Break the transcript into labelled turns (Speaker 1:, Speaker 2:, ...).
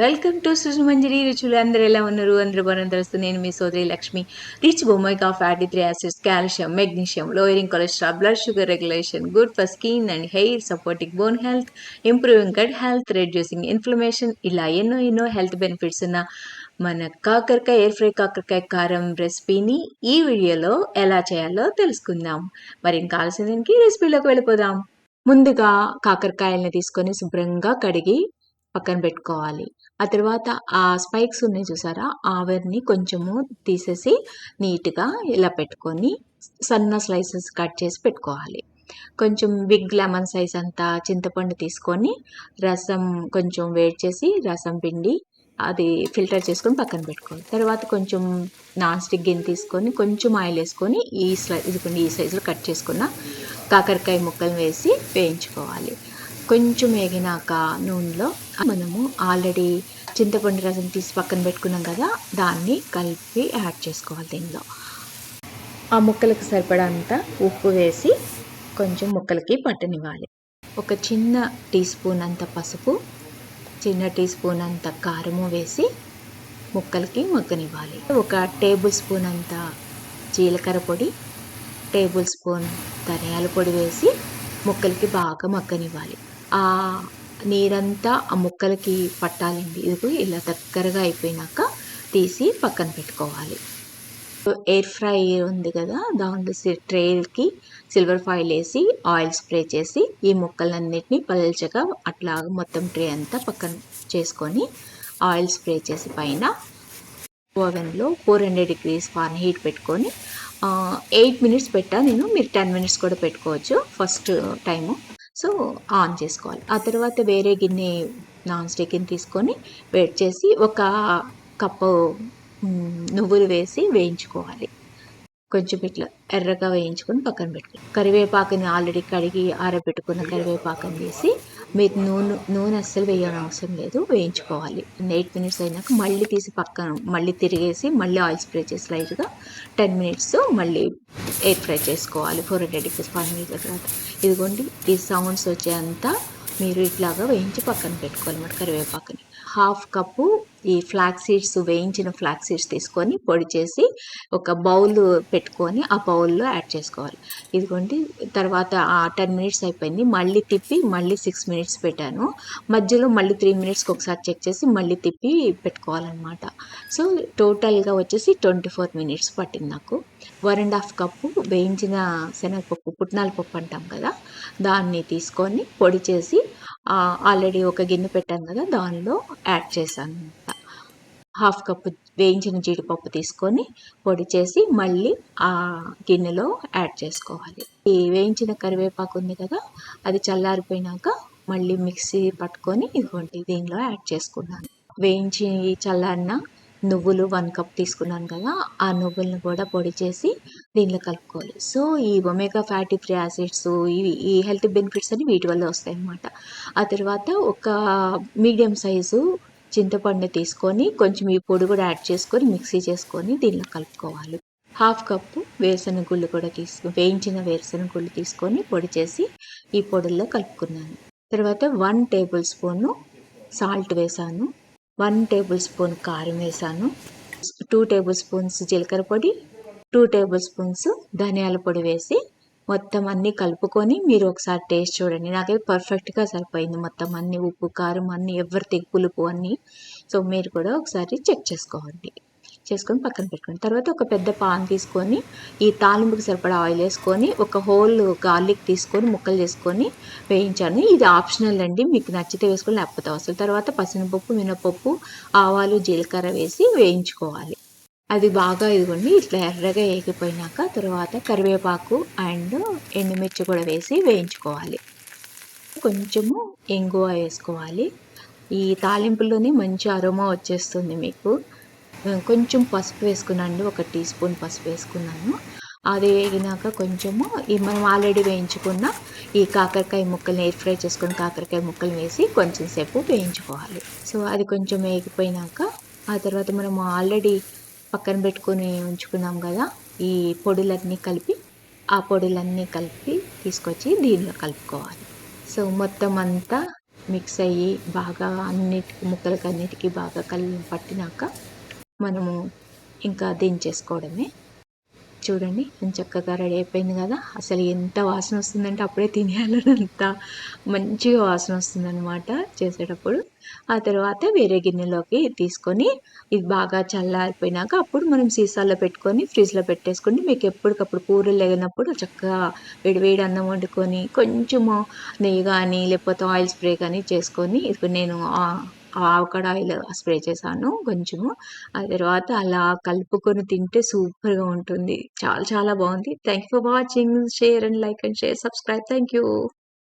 Speaker 1: Welcome to సృజమంజరి రుచులు. అందరూ ఎలా ఉన్నారు? అందరూ బాగున్నారు తెలుసు. నేను మీ సోదరి Lakshmi. Rich omega fatty 3 acids, calcium, magnesium, lowering cholesterol, blood sugar regulation, good for skin and hair, supporting bone health, improving gut health, reducing inflammation, ఇలా ఎన్నో హెల్త్ బెనిఫిట్స్ ఉన్న మన కాకరకాయ ఎయిర్ ఫ్రై కాకరకాయ కారం రెసిపీని ఈ వీడియోలో ఎలా చేయాలో తెలుసుకుందాం. మరి ఇంకా ఆలస్యం దేనికి, రెసిపీలోకి వెళ్ళిపోదాం. ముందుగా కాకరకాయల్ని తీసుకొని శుభ్రంగా కడిగి పక్కన పెట్టుకోవాలి. ఆ తర్వాత ఆ స్పైక్స్ ఉన్నాయి చూసారా, ఆవిరిని కొంచెము తీసేసి నీట్గా ఇలా పెట్టుకొని సన్న స్లైసెస్ కట్ చేసి పెట్టుకోవాలి. కొంచెం బిగ్ లెమన్ సైజ్ అంతా చింతపండు తీసుకొని రసం కొంచెం వేడి చేసి రసం పిండి అది ఫిల్టర్ చేసుకొని పక్కన పెట్టుకోవాలి. తర్వాత కొంచెం నాన్ స్టిక్ గిన్నె తీసుకొని కొంచెం ఆయిల్ వేసుకొని ఈ సైజులో కట్ చేసుకున్న కాకరకాయ ముక్కలు వేసి వేయించుకోవాలి. కొంచెం వేగినాక నూనెలో మనము ఆల్రెడీ చింతపండు రసం తీసి పక్కన పెట్టుకున్నాం కదా, దాన్ని కలిపి యాడ్ చేసుకోవాలి. దీనిలో ఆ ముక్కలకు సరిపడంత ఉప్పు వేసి కొంచెం ముక్కలకి పట్టనివ్వాలి. ఒక చిన్న టీ స్పూన్ అంత పసుపు, చిన్న టీ స్పూన్ అంత కారము వేసి ముక్కలకి మగ్గనివ్వాలి. ఒక టేబుల్ స్పూన్ అంత జీలకర్ర పొడి, టేబుల్ స్పూన్ ధనియాల పొడి వేసి ముక్కలకి బాగా మగ్గనివ్వాలి. ఆ నీరంతా ఆ ముక్కలకి పట్టాలండి. ఇది ఇలా దగ్గరగా అయిపోయినాక తీసి పక్కన పెట్టుకోవాలి. ఎయిర్ ఫ్రై ఉంది కదా, దాంట్లో ట్రేకి సిల్వర్ ఫాయిల్ వేసి ఆయిల్ స్ప్రే చేసి ఈ ముక్కలన్నిటిని పల్చగా అట్లా మొత్తం ట్రే అంతా పక్కన చేసుకొని ఆయిల్ స్ప్రే చేసి పైన ఓవెన్లో 400 degrees ఫారెన్హీట్ పెట్టుకొని 8 minutes పెట్టా నేను. మీరు 10 minutes కూడా పెట్టుకోవచ్చు ఫస్ట్ టైము. సో ఆన్ చేసుకోవాలి. ఆ తర్వాత వేరే గిన్నె నాన్ స్టిక్ గిన్నె తీసుకొని వేడి చేసి ఒక కప్పు నువ్వులు వేసి వేయించుకోవాలి. కొంచెం ఇట్లా ఎర్రగా వేయించుకొని పక్కన పెట్టుకోవాలి. కరివేపాకుని ఆల్రెడీ కడిగి ఆరబెట్టుకున్న కరివేపాకుని వేసి, మీరు నూనె అస్సలు వేయని అవసరం లేదు, వేయించుకోవాలి. 8 minutes అయినాక మళ్ళీ తీసి పక్కన మళ్ళీ తిరిగేసి మళ్ళీ ఆయిల్ స్ప్రే చేసి లైట్గా 10 minutes మళ్ళీ ఎయిర్ ఫ్రై చేసుకోవాలి 400 degrees ఫారెన్హీట్ తర్వాత. ఇదిగోండి ఈ సౌండ్స్ వచ్చేంత మీరు ఇట్లాగా వేయించి పక్కన పెట్టుకోవాలి. అన్నమాట కరివేపాకుని. హాఫ్ కప్పు ఈ ఫ్లాక్స్ సీడ్స్, వేయించిన ఫ్లాక్స్ సీడ్స్ తీసుకొని పొడి చేసి ఒక బౌల్ పెట్టుకొని ఆ బౌల్లో యాడ్ చేసుకోవాలి. ఇదిగోండి తర్వాత ఆ 10 minutes అయిపోయింది. మళ్ళీ తిప్పి మళ్ళీ 6 minutes పెట్టాను. మధ్యలో మళ్ళీ 3 minutesకి ఒకసారి చెక్ చేసి మళ్ళీ తిప్పి పెట్టుకోవాలన్నమాట. సో టోటల్గా వచ్చేసి 24 minutes పట్టింది నాకు. 1.5 కప్పు వేయించిన శనగపప్పు, పుట్నాల పప్పు అంటాం కదా, దాన్ని తీసుకొని పొడి చేసి ఆల్రెడీ ఒక గిన్నె పెట్టాను కదా, దానిలో యాడ్ చేశాను అనమాట. హాఫ్ కప్పు వేయించిన జీడిపప్పు తీసుకొని పొడి చేసి మళ్ళీ ఆ గిన్నెలో యాడ్ చేసుకోవాలి. ఈ వేయించిన కరివేపాకు ఉంది కదా, అది చల్లారిపోయినాక మళ్ళీ మిక్సీ పట్టుకొని ఇదిగోండి దీనిలో యాడ్ చేసుకున్నాను. వేయించి చల్లారిన నువ్వులు 1 కప్ తీసుకున్నాను కదా, ఆ నువ్వులను కూడా పొడి చేసి దీనిలో కలుపుకోవాలి. సో ఈ ఒమేగా ఫ్యాటీ 3 యాసిడ్స్, ఈ హెల్త్ బెనిఫిట్స్ అని వీటి వల్ల వస్తాయి అన్నమాట. ఆ తర్వాత ఒక మీడియం సైజు చింతపండు తీసుకొని కొంచెం ఈ పొడి కూడా యాడ్ చేసుకొని మిక్సీ చేసుకొని దీనిలో కలుపుకోవాలి. హాఫ్ కప్పు వేరుశనగ గుళ్ళు కూడా వేయించిన వేరుశనగ గుళ్ళు తీసుకొని పొడి చేసి ఈ పొడుల్లో కలుపుకున్నాను. తర్వాత 1 టేబుల్ స్పూను సాల్ట్ వేసాను, 1 టేబుల్ స్పూన్ కారం వేసాను, 2 టేబుల్ స్పూన్స్ జీలకర్ర పొడి, 2 టేబుల్ స్పూన్స్ ధనియాల పొడి వేసి మొత్తం అన్నీ కలుపుకొని మీరు ఒకసారి టేస్ట్ చూడండి. నాకైతే పర్ఫెక్ట్గా సరిపోయింది. మొత్తం అన్నీ ఉప్పు కారం అన్నీ ఎవరి పులుపు అన్నీ. సో మీరు కూడా ఒకసారి చెక్ చేసుకోండి. చేసుకొని పక్కన పెట్టుకోండి. తర్వాత ఒక పెద్ద పాన్ తీసుకొని ఈ తాలింపుకి సరిపడా ఆయిల్ వేసుకొని ఒక హోల్ గార్లిక్ తీసుకొని ముక్కలు చేసుకొని వేయించాను. ఇది ఆప్షనల్ అండి, మీకు నచ్చితే వేసుకొని లేకపోతే అవసరం. తర్వాత పసనపప్పు, మినపప్పు, ఆవాలు, జీలకర్ర వేసి వేయించుకోవాలి. అది బాగా ఇదిగోండి ఇట్లా ఎర్రగా ఏగిపోయినాక తర్వాత కరివేపాకు అండ్ ఎండుమిర్చి కూడా వేసి వేయించుకోవాలి. కొంచెము ఇంగువ వేసుకోవాలి. ఈ తాలింపులోని మంచి అరోమా వచ్చేస్తుంది మీకు. కొంచెం పసుపు వేసుకున్నాను, ఒక టీ స్పూన్ పసుపు వేసుకున్నాను. అది వేగినాక కొంచెము ఈ మనం ఆల్రెడీ వేయించుకున్న ఈ కాకరకాయ ముక్కల్ని ఎయిర్ ఫ్రై చేసుకున్న కాకరకాయ ముక్కలు వేసి కొంచెం సేపు వేయించుకోవాలి. సో అది కొంచెం వేగిపోయినాక ఆ తర్వాత మనం ఆల్రెడీ పక్కన పెట్టుకొని ఉంచుకున్నాం కదా, ఈ పొడులన్నీ కలిపి తీసుకొచ్చి దీనిలో కలుపుకోవాలి. సో మొత్తం అంతా మిక్స్ అయ్యి బాగా ముక్కలకన్నిటికి బాగా పట్టినాక మనము ఇంకా దించేసుకోవడమే. చూడండి చక్కగా రెడీ అయిపోయింది గదా! అసలు ఎంత వాసనొస్తుందంటే అప్పుడే తినేయాలనంత మంచిగా వాసనొస్తుందనమాట చేసేటప్పుడు. ఆ తర్వాత వేరే గిన్నెలోకి తీసుకొని ఇది బాగా చల్లారిపోయినాక అప్పుడు మనం సీసాలో పెట్టుకొని ఫ్రిడ్జ్‌లో పెట్టేసుకుంటే మీకు ఎప్పటికప్పుడు కూరలు లేనప్పుడు చక్కగా వేడి వేడి అన్నం వండుకొని కొంచెము నెయ్యి గాని, లేకపోతే ఆయిల్ స్ప్రే గాని చేసుకొని ఇప్పుడు నేను ఆవకాడ ఆయిల్ స్ప్రే చేశాను కొంచెము. ఆ తర్వాత అలా కలుపుకొని తింటే సూపర్‌గా ఉంటుంది. చాలా చాలా బావుంది. Thank you for watching. Share and like and share, subscribe. Thank you.